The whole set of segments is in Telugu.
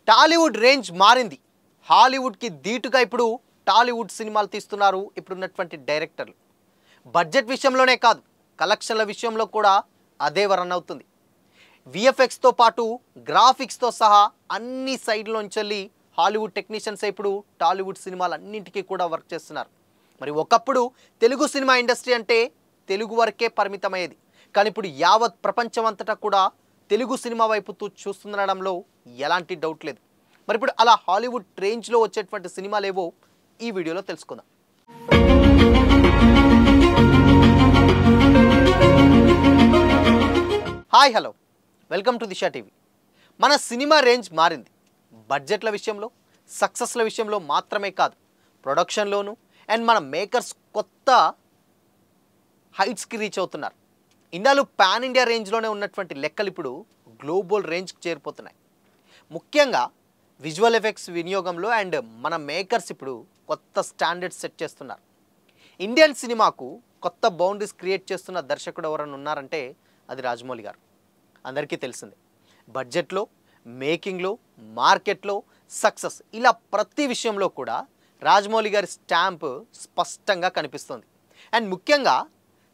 టాలీవుడ్ రేంజ్ మారింది. హాలీవుడ్కి ధీటుగా ఇప్పుడు టాలీవుడ్ సినిమాలు తీస్తున్నారు ఇప్పుడున్నటువంటి డైరెక్టర్లు. బడ్జెట్ విషయంలోనే కాదు, కలెక్షన్ల విషయంలో కూడా అదే రన్ అవుతుంది. విఎఫ్ఎక్స్తో పాటు గ్రాఫిక్స్తో సహా అన్ని సైడ్లోంచెల్లి హాలీవుడ్ టెక్నీషియన్స్ ఇప్పుడు టాలీవుడ్ సినిమాలు అన్నింటికీ కూడా వర్క్ చేస్తున్నారు. మరి ఒకప్పుడు తెలుగు సినిమా ఇండస్ట్రీ అంటే తెలుగు వరకే పరిమితమయ్యేది. కానీ ఇప్పుడు యావత్ ప్రపంచం అంతటా కూడా తెలుగు సినిమా వైపు చూస్తుండడంలో ఎలాంటి డౌట్ లేదు. మరి ఇప్పుడు అలా హాలీవుడ్ రేంజ్లో వచ్చేటువంటి సినిమాలు ఏవో ఈ వీడియోలో తెలుసుకుందాం. Hi hello, welcome to Disha TV. మన సినిమా రేంజ్ మారింది. బడ్జెట్ల విషయంలో, సక్సెస్ల విషయంలో మాత్రమే కాదు, ప్రొడక్షన్లోను అండ్ మన మేకర్స్ కొత్త హైట్స్కి రీచ్ అవుతున్నారు. ఇండియాలో పాన్ ఇండియా రేంజ్లోనే ఉన్నటువంటి లెక్కలు ఇప్పుడు గ్లోబల్ రేంజ్కి చేరిపోతున్నాయి. ముఖ్యంగా విజువల్ ఎఫెక్ట్స్ వినియోగంలో అండ్ మన మేకర్స్ ఇప్పుడు కొత్త స్టాండర్డ్స్ సెట్ చేస్తున్నారు. ఇండియన్ సినిమాకు కొత్త బౌండరీస్ క్రియేట్ చేస్తున్న దర్శకుడు ఎవరైనా ఉన్నారంటే అది రాజమౌళి గారు. అందరికీ తెలిసిందే, బడ్జెట్లో, మేకింగ్లో, మార్కెట్లో, సక్సెస్ ఇలా ప్రతి విషయంలో కూడా రాజమౌళి గారి స్టాంప్ స్పష్టంగా కనిపిస్తుంది. అండ్ ముఖ్యంగా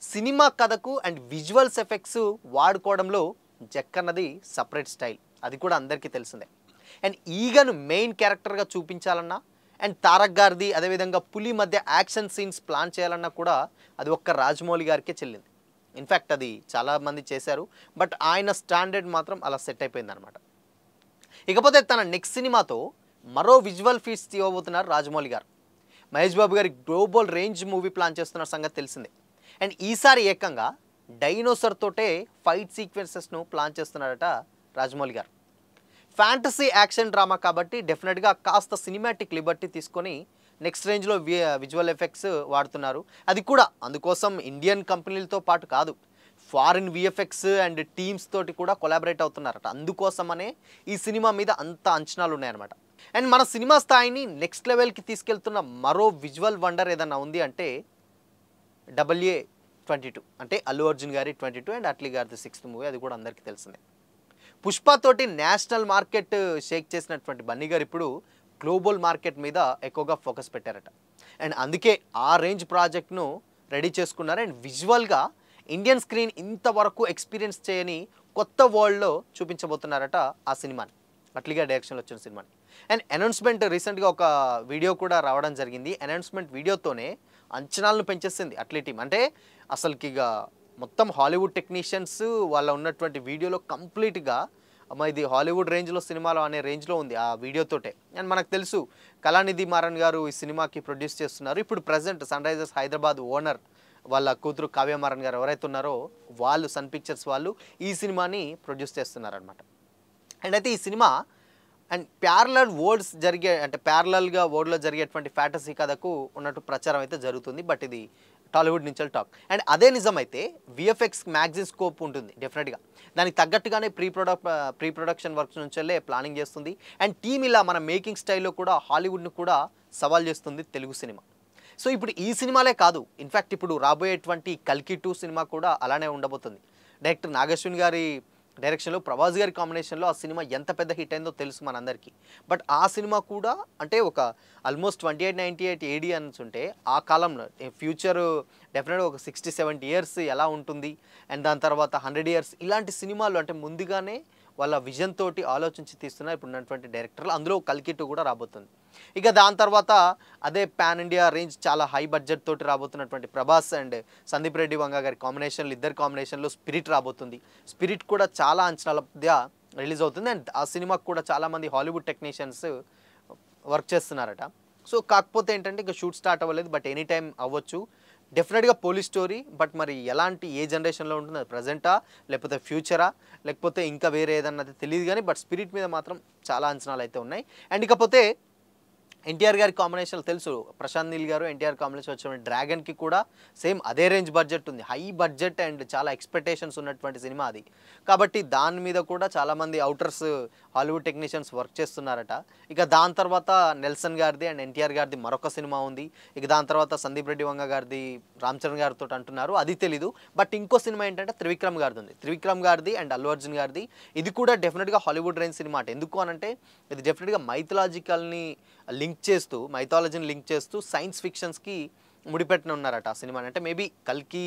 సినిమా కథకు అండ్ విజువల్స్ ఎఫెక్ట్స్ వాడుకోవడంలో జక్కన్నది సపరేట్ స్టైల్, అది కూడా అందరికీ తెలిసిందే. అండ్ ఈగను మెయిన్ క్యారెక్టర్గా చూపించాలన్నా అండ్ తారక్ గారిది అదేవిధంగా పులి మధ్య యాక్షన్ సీన్స్ ప్లాన్ చేయాలన్నా కూడా అది ఒక్క రాజమౌళి గారికే చెల్లింది. ఇన్ఫ్యాక్ట్ అది చాలామంది చేశారు, బట్ ఆయన స్టాండర్డ్ మాత్రం అలా సెట్ అయిపోయిందనమాట. ఇకపోతే తన నెక్స్ట్ సినిమాతో మరో విజువల్ ఫీట్స్ తీయబోతున్నారు రాజమౌళి గారు. మహేష్ బాబు గారి గ్లోబల్ రేంజ్ మూవీ ప్లాన్ చేస్తున్న సంగతి తెలిసిందే. అండ్ ఈసారి ఏకంగా డైనోసర్ తోటే ఫైట్ సీక్వెన్సెస్ను ప్లాన్ చేస్తున్నారట రాజమౌళి గారు. ఫ్యాంటసీ యాక్షన్ డ్రామా కాబట్టి డెఫినెట్గా కాస్త సినిమాటిక్ లిబర్టీ తీసుకొని నెక్స్ట్ రేంజ్లో విజువల్ ఎఫెక్ట్స్ వాడుతున్నారు. అది కూడా అందుకోసం ఇండియన్ కంపెనీలతో పాటు కాదు, ఫారిన్ విఎఫ్ఎక్స్ అండ్ టీమ్స్ తోటి కూడా కొలాబరేట్ అవుతున్నారట. అందుకోసమనే ఈ సినిమా మీద అంత అంచనాలు ఉన్నాయన్నమాట. అండ్ మన సినిమా స్థాయిని నెక్స్ట్ లెవెల్కి తీసుకెళ్తున్న మరో విజువల్ వండర్ ఏదన్నా ఉంది అంటే AA22, అంటే అల్లు అర్జున్ గారి 22 అండ్ అట్లీ గారి 6th మూవీ. అది కూడా అందరికీ తెలిసిందే. పుష్ప తోటి నేషనల్ మార్కెట్ షేక్ చేసినటువంటి బన్నీ గారు ఇప్పుడు గ్లోబల్ మార్కెట్ మీద ఎక్కువగా ఫోకస్ పెట్టారట. అండ్ అందుకే ఆ రేంజ్ ప్రాజెక్ట్ను రెడీ చేసుకున్నారు. అండ్ విజువల్గా ఇండియన్ స్క్రీన్ ఇంతవరకు ఎక్స్పీరియన్స్ చేయని కొత్త వరల్డ్లో చూపించబోతున్నారట ఆ సినిమాని, అట్లీగా డైరెక్షన్లో వచ్చిన సినిమాని. అండ్ అనౌన్స్మెంట్ రీసెంట్గా ఒక వీడియో కూడా రావడం జరిగింది. అనౌన్స్మెంట్ వీడియోతోనే అంచనాలను పెంచేసింది అట్లీ టీం. అంటే అసలుకి ఇక మొత్తం హాలీవుడ్ టెక్నీషియన్స్ వాళ్ళ ఉన్నటువంటి వీడియోలో కంప్లీట్గా ఇది హాలీవుడ్ రేంజ్లో సినిమాలో అనే రేంజ్లో ఉంది ఆ వీడియోతోటే. అండ్ మనకు తెలుసు కళానిధి మారన్ గారు ఈ సినిమాకి ప్రొడ్యూస్ చేస్తున్నారు. ఇప్పుడు present Sunrisers Hyderabad owner వాళ్ళ కూతురు కావ్య మారన్ గారు ఎవరైతే ఉన్నారో వాళ్ళు సన్ పిక్చర్స్ వాళ్ళు ఈ సినిమాని ప్రొడ్యూస్ చేస్తున్నారనమాట. అండ్ అయితే ఈ సినిమా అండ్ ప్యారలల్ వరల్డ్స్ ప్యారలల్గా వరల్డ్లో జరిగేటువంటి ఫ్యాంటసీ కథకు ఉన్నట్టు ప్రచారం అయితే జరుగుతుంది. బట్ ఇది టాలీవుడ్ నుంచి టాక్. అండ్ అదే నిజమైతే విఎఫ్ఎక్స్ మ్యాగ్జిన్ స్కోప్ ఉంటుంది డెఫినెట్గా. దానికి తగ్గట్టుగానే ప్రీ ప్రొడక్షన్ వర్క్స్ నుంచెల్లే ప్లానింగ్ చేస్తుంది. అండ్ టీమ్ ఇలా మన మేకింగ్ స్టైల్లో కూడా హాలీవుడ్ను కూడా సవాల్ చేస్తుంది తెలుగు సినిమా. సో ఇప్పుడు ఈ సినిమాలే కాదు, ఇన్ఫ్యాక్ట్ ఇప్పుడు రాబోయేటువంటి కల్కి 2 సినిమా కూడా అలానే ఉండబోతుంది. డైరెక్టర్ నాగశ్విన్ గారి డైరెక్షన్లో ప్రభాస్ గారి కాంబినేషన్లో ఆ సినిమా ఎంత పెద్ద హిట్ అయిందో తెలుసు మనందరికీ. బట్ ఆ సినిమా కూడా అంటే ఒక ఆల్మోస్ట్ 2898 AD అనుంటే ఆ కాలంలో ఫ్యూచర్ డెఫినెట్గా ఒక 60-70 ఇయర్స్ ఎలా ఉంటుంది అండ్ దాని తర్వాత 100 ఇయర్స్ ఇలాంటి సినిమాలు అంటే ముందుగానే వాళ్ళ విజన్ తోటి ఆలోచించి తీస్తున్నారు ఇప్పుడు ఉన్నటువంటి డైరెక్టర్లు. అందులో కల్కి 2 కూడా రాబోతుంది. ఇక దాని తర్వాత అదే పాన్ ఇండియా రేంజ్ చాలా హై బడ్జెట్ తోటి రాబోతున్నటువంటి ప్రభాస్ అండ్ సందీప్ రెడ్డి వంగ గారి కాంబినేషన్లో ఇద్దరు కాంబినేషన్లో స్పిరిట్ రాబోతుంది. స్పిరిట్ కూడా చాలా అంచనాల మధ్య రిలీజ్ అవుతుంది. అండ్ ఆ సినిమాకు కూడా చాలామంది హాలీవుడ్ టెక్నీషియన్స్ వర్క్ చేస్తున్నారట. సో కాకపోతే ఏంటంటే ఇంకా షూట్ స్టార్ట్ అవ్వలేదు, బట్ ఎనీ టైం అవ్వచ్చు. డెఫినెట్గా పోలీస్ స్టోరీ, బట్ మరి ఎలాంటి ఏ జనరేషన్లో ఉంటుంది, అది ప్రజెంటా లేకపోతే ఫ్యూచరా లేకపోతే ఇంకా వేరే ఏదన్నది తెలియదు కానీ బట్ స్పిరిట్ మీద మాత్రం చాలా అంచనాలు అయితే ఉన్నాయి. అండ్ ఇకపోతే ఎన్టీఆర్ గారి కాంబినేషన్ తెలుసు, ప్రశాంత్ నీల్ గారు ఎన్టీఆర్ కాంబినేషన్ వచ్చిన డ్రాగన్కి కూడా సేమ్ అదే రేంజ్ బడ్జెట్ ఉంది, హై బడ్జెట్ అండ్ చాలా ఎక్స్పెక్టేషన్స్ ఉన్నటువంటి సినిమా అది. కాబట్టి దాని మీద కూడా చాలామంది అవుటర్స్ హాలీవుడ్ టెక్నీషియన్స్ వర్క్ చేస్తున్నారట. ఇక దాని తర్వాత నెల్సన్ గారిది అండ్ ఎన్టీఆర్ గారిది మరొక సినిమా ఉంది. ఇక దాని తర్వాత సందీప్ రెడ్డి వంగ గారిది రామ్ చరణ్ గారితో అంటున్నారు, అది తెలీదు. బట్ ఇంకో సినిమా ఏంటంటే త్రివిక్రమ్ గారిది ఉంది, త్రివిక్రమ్ గారిది అండ్ అల్లు అర్జున్ గారిది. ఇది కూడా డెఫినెట్గా హాలీవుడ్ రేంజ్ సినిమా అంటే. ఎందుకు అనంటే ఇది డెఫినెట్గా మైథాలజీని లింక్ చేస్తూ సైన్స్ ఫిక్షన్స్కి ముడిపెట్టిన ఉన్నారట ఆ సినిమా. అంటే మేబీ కల్కి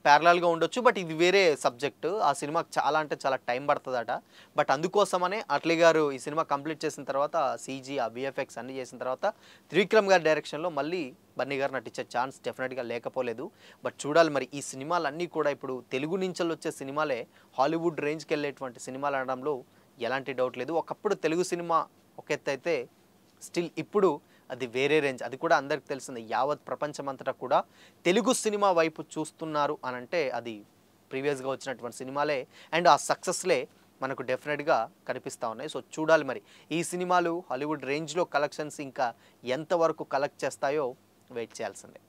ప్యారలల్గా ఉండొచ్చు, బట్ ఇది వేరే సబ్జెక్టు. ఆ సినిమాకి చాలా అంటే చాలా టైం పడుతుందట. బట్ అందుకోసమనే అట్లీ గారు ఈ సినిమా కంప్లీట్ చేసిన తర్వాత సీజీ ఆ విఎఫ్ఎక్స్ అన్నీ చేసిన తర్వాత త్రివిక్రమ్ గారి డైరెక్షన్లో మళ్ళీ బన్నీ గారు నటించే ఛాన్స్ డెఫినెట్గా లేకపోలేదు. బట్ చూడాలి మరి ఈ సినిమాలన్నీ కూడా ఇప్పుడు తెలుగు నుంచి వచ్చే సినిమాలే హాలీవుడ్ రేంజ్కి వెళ్ళేటువంటి సినిమాలు అనడంలో ఎలాంటి డౌట్ లేదు. ఒకప్పుడు తెలుగు సినిమా ఒక ఎత్తు అయితే స్టిల్ ఇప్పుడు అది వేరే రేంజ్. అది కూడా అందరికి తెలిసింది, యావత్ ప్రపంచమంతటా కూడా తెలుగు సినిమా వైపు చూస్తున్నారు అనంటే అది ప్రీవియస్గా వచ్చినటువంటి సినిమాలే అండ్ ఆ సక్సెస్లే మనకు డెఫినెట్గా కనిపిస్తూ ఉన్నాయి. సో చూడాలి మరి ఈ సినిమాలు హాలీవుడ్ రేంజ్లో కలెక్షన్స్ ఇంకా ఎంతవరకు కలెక్ట్ చేస్తాయో వెయిట్ చేయాల్సిందే.